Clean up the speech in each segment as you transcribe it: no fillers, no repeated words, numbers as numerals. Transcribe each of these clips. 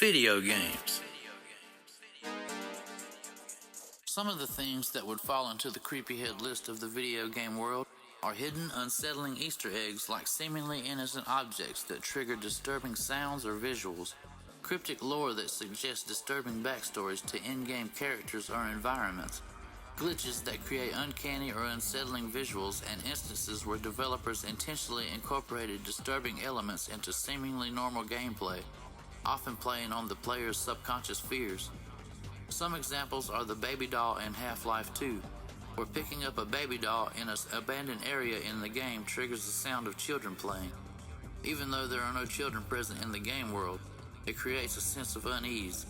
Video games. Some of the things that would fall into the Creepyhead list of the video game world are hidden, unsettling Easter eggs like seemingly innocent objects that trigger disturbing sounds or visuals, cryptic lore that suggests disturbing backstories to in-game characters or environments, glitches that create uncanny or unsettling visuals, and instances where developers intentionally incorporated disturbing elements into seemingly normal gameplay, often playing on the player's subconscious fears. Some examples are the baby doll in Half-Life 2, where picking up a baby doll in an abandoned area in the game triggers the sound of children playing. Even though there are no children present in the game world, it creates a sense of unease.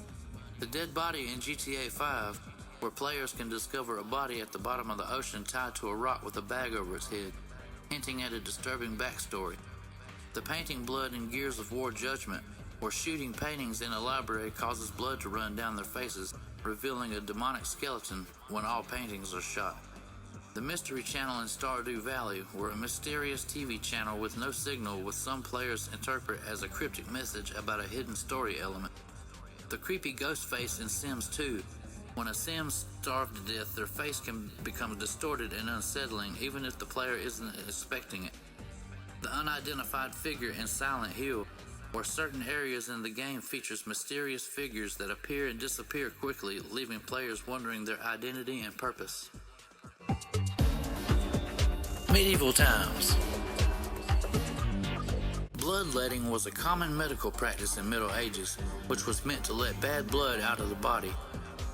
The dead body in GTA 5, where players can discover a body at the bottom of the ocean tied to a rock with a bag over its head, hinting at a disturbing backstory. The painting blood in Gears of War Judgment, where shooting paintings in a library causes blood to run down their faces, revealing a demonic skeleton when all paintings are shot. The Mystery Channel in Stardew Valley, where a mysterious TV channel with no signal with some players interpret as a cryptic message about a hidden story element. The creepy ghost face in Sims 2, when a Sim starved to death, their face can become distorted and unsettling even if the player isn't expecting it. The unidentified figure in Silent Hill, where certain areas in the game features mysterious figures that appear and disappear quickly, leaving players wondering their identity and purpose. Medieval times. Bloodletting was a common medical practice in Middle Ages, which was meant to let bad blood out of the body.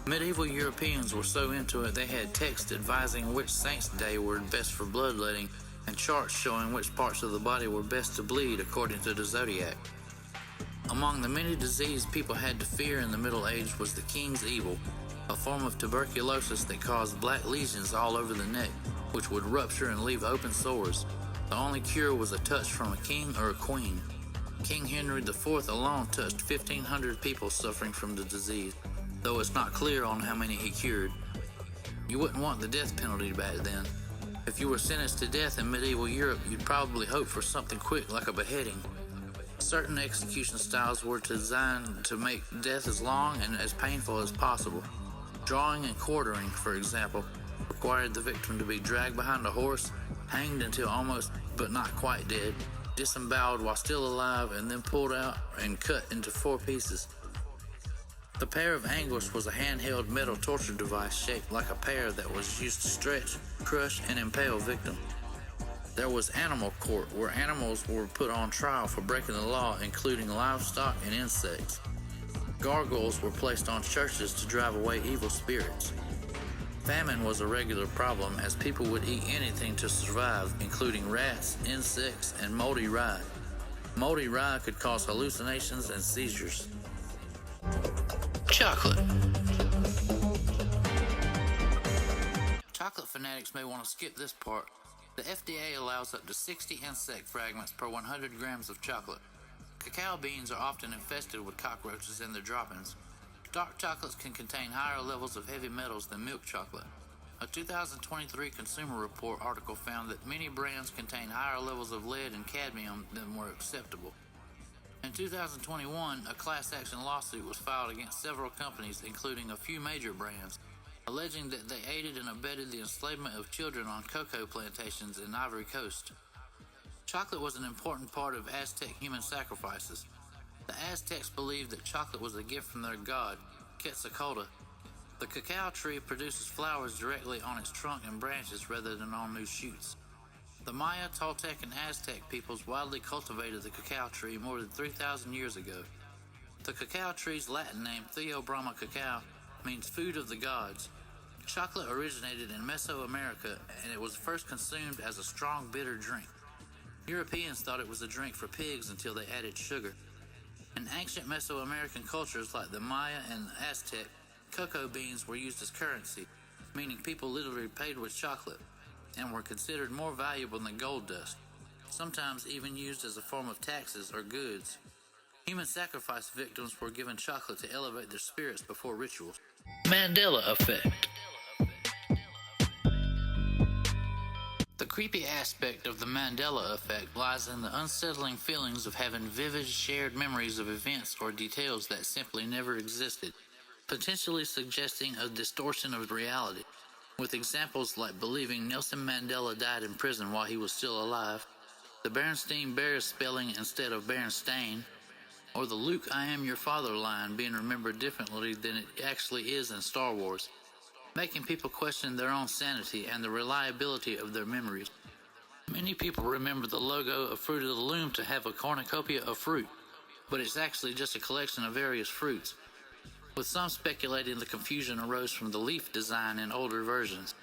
Medieval Europeans were so into it they had texts advising which saint's day were best for bloodletting and charts showing which parts of the body were best to bleed according to the zodiac. Among the many diseases people had to fear in the Middle Age was the King's Evil, a form of tuberculosis that caused black lesions all over the neck, which would rupture and leave open sores. The only cure was a touch from a king or a queen. King Henry IV alone touched 1,500 people suffering from the disease, though it's not clear on how many he cured. You wouldn't want the death penalty back then. If you were sentenced to death in medieval Europe, you'd probably hope for something quick like a beheading. Certain execution styles were designed to make death as long and as painful as possible. Drawing and quartering, for example, required the victim to be dragged behind a horse, hanged until almost but not quite dead, disemboweled while still alive, and then pulled out and cut into 4 pieces. The pear of anguish was a handheld metal torture device shaped like a pear that was used to stretch, crush, and impale victims. There was animal court, where animals were put on trial for breaking the law, including livestock and insects. Gargoyles were placed on churches to drive away evil spirits. Famine was a regular problem as people would eat anything to survive, including rats, insects, and moldy rye. Moldy rye could cause hallucinations and seizures. Chocolate. Chocolate fanatics may want to skip this part. The FDA allows up to 60 insect fragments per 100 grams of chocolate. Cacao beans are often infested with cockroaches in their droppings. Dark chocolates can contain higher levels of heavy metals than milk chocolate. A 2023 Consumer Report article found that many brands contain higher levels of lead and cadmium than were acceptable. In 2021, a class action lawsuit was filed against several companies, including a few major brands, alleging that they aided and abetted the enslavement of children on cocoa plantations in Ivory Coast. Chocolate was an important part of Aztec human sacrifices. The Aztecs believed that chocolate was a gift from their god, Quetzalcoatl. The cacao tree produces flowers directly on its trunk and branches rather than on new shoots. The Maya, Toltec, and Aztec peoples widely cultivated the cacao tree more than 3,000 years ago. The cacao tree's Latin name, Theobroma cacao, means food of the gods. Chocolate originated in Mesoamerica, and it was first consumed as a strong, bitter drink. Europeans thought it was a drink for pigs until they added sugar. In ancient Mesoamerican cultures like the Maya and Aztec, cocoa beans were used as currency, meaning people literally paid with chocolate, and were considered more valuable than gold dust, sometimes even used as a form of taxes or goods. Human sacrifice victims were given chocolate to elevate their spirits before rituals. Mandela effect. The creepy aspect of the Mandela effect lies in the unsettling feelings of having vivid shared memories of events or details that simply never existed, potentially suggesting a distortion of reality, with examples like believing Nelson Mandela died in prison while he was still alive, the Berenstain Bears spelling instead of Berenstain, or the Luke I am your father line being remembered differently than it actually is in Star Wars, making people question their own sanity and the reliability of their memories. Many people remember the logo of Fruit of the Loom to have a cornucopia of fruit, but it's actually just a collection of various fruits, with some speculating the confusion arose from the leaf design in older versions.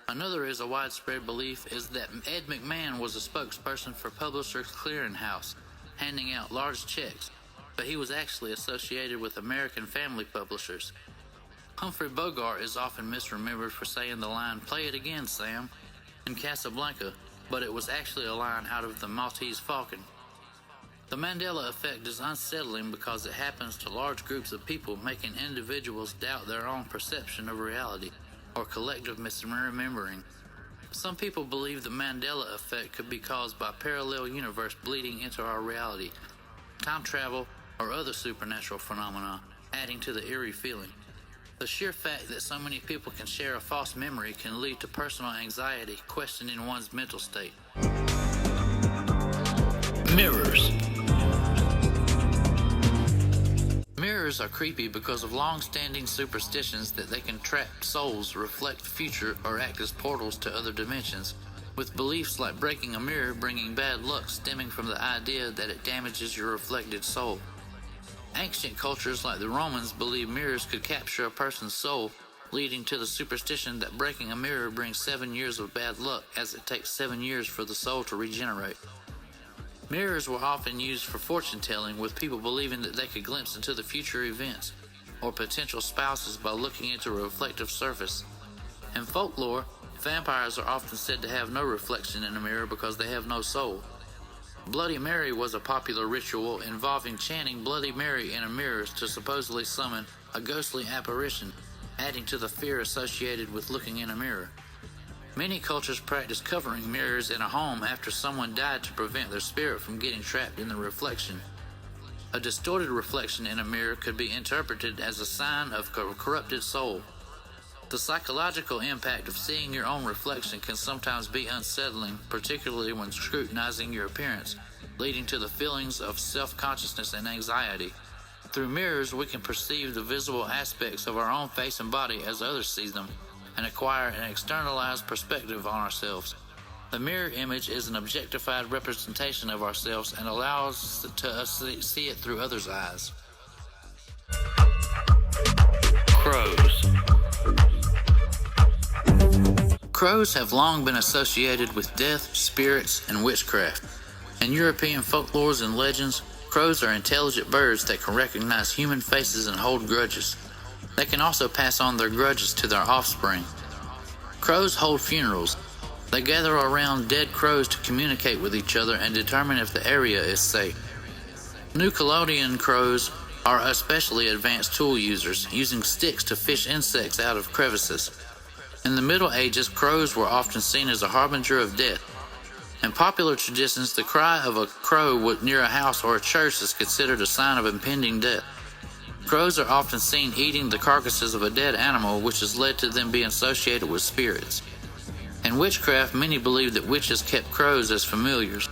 Another is a widespread belief is that Ed McMahon was a spokesperson for Publishers Clearinghouse, handing out large checks, but he was actually associated with American Family Publishers. Humphrey Bogart is often misremembered for saying the line, "Play it again, Sam," in Casablanca, but it was actually a line out of The Maltese Falcon. The Mandela effect is unsettling because it happens to large groups of people, making individuals doubt their own perception of reality or collective misremembering. Some people believe the Mandela effect could be caused by parallel universe bleeding into our reality, time travel, or other supernatural phenomena, adding to the eerie feeling. The sheer fact that so many people can share a false memory can lead to personal anxiety, questioning one's mental state. Mirrors. Mirrors are creepy because of long-standing superstitions that they can trap souls, reflect the future, or act as portals to other dimensions, with beliefs like breaking a mirror bringing bad luck stemming from the idea that it damages your reflected soul. Ancient cultures like the Romans believed mirrors could capture a person's soul, leading to the superstition that breaking a mirror brings 7 years of bad luck, as it takes 7 years for the soul to regenerate. Mirrors were often used for fortune-telling, with people believing that they could glimpse into the future events or potential spouses by looking into a reflective surface. In folklore, vampires are often said to have no reflection in a mirror because they have no soul. Bloody Mary was a popular ritual involving chanting Bloody Mary in a mirror to supposedly summon a ghostly apparition, adding to the fear associated with looking in a mirror. Many cultures practice covering mirrors in a home after someone died to prevent their spirit from getting trapped in the reflection. A distorted reflection in a mirror could be interpreted as a sign of a corrupted soul. The psychological impact of seeing your own reflection can sometimes be unsettling, particularly when scrutinizing your appearance, leading to the feelings of self-consciousness and anxiety. Through mirrors, we can perceive the visible aspects of our own face and body as others see them, and acquire an externalized perspective on ourselves. The mirror image is an objectified representation of ourselves and allows us to see it through others' eyes. Crows. Crows have long been associated with death, spirits, and witchcraft. In European folklores and legends, crows are intelligent birds that can recognize human faces and hold grudges. They can also pass on their grudges to their offspring. Crows hold funerals. They gather around dead crows to communicate with each other and determine if the area is safe. New Caledonian crows are especially advanced tool users, using sticks to fish insects out of crevices. In the Middle Ages, crows were often seen as a harbinger of death. In popular traditions, the cry of a crow near a house or a church is considered a sign of impending death. Crows are often seen eating the carcasses of a dead animal, which has led to them being associated with spirits. In witchcraft, many believe that witches kept crows as familiars.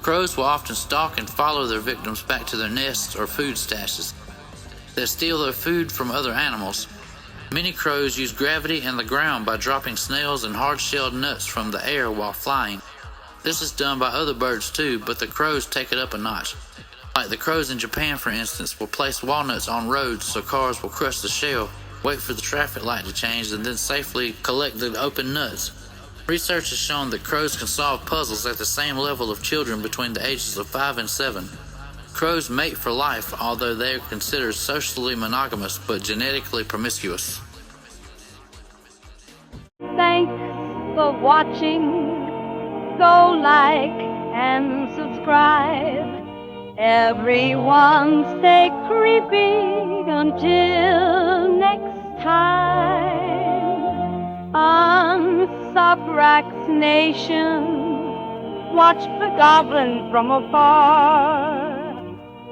Crows will often stalk and follow their victims back to their nests or food stashes. They steal their food from other animals. Many crows use gravity and the ground by dropping snails and hard-shelled nuts from the air while flying. This is done by other birds too, but the crows take it up a notch. Like the crows in Japan, for instance, will place walnuts on roads so cars will crush the shell, wait for the traffic light to change, and then safely collect the open nuts. Research has shown that crows can solve puzzles at the same level of children between the ages of 5 and 7. Crows mate for life, although they are considered socially monogamous but genetically promiscuous. Thanks for watching. Go like and subscribe. Everyone stay creepy until next time. of Rack's nation watched the goblin from afar.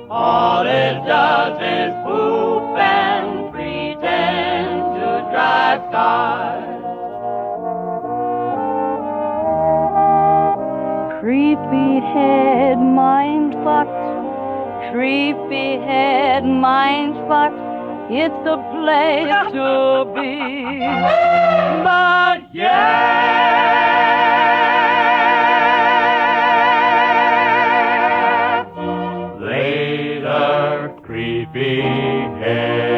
All it does is poop and pretend to drive cars. Creepyhead Mindfuct, Creepyhead Mindfuct, it's a place to be. But yeah, later, Creepyhead.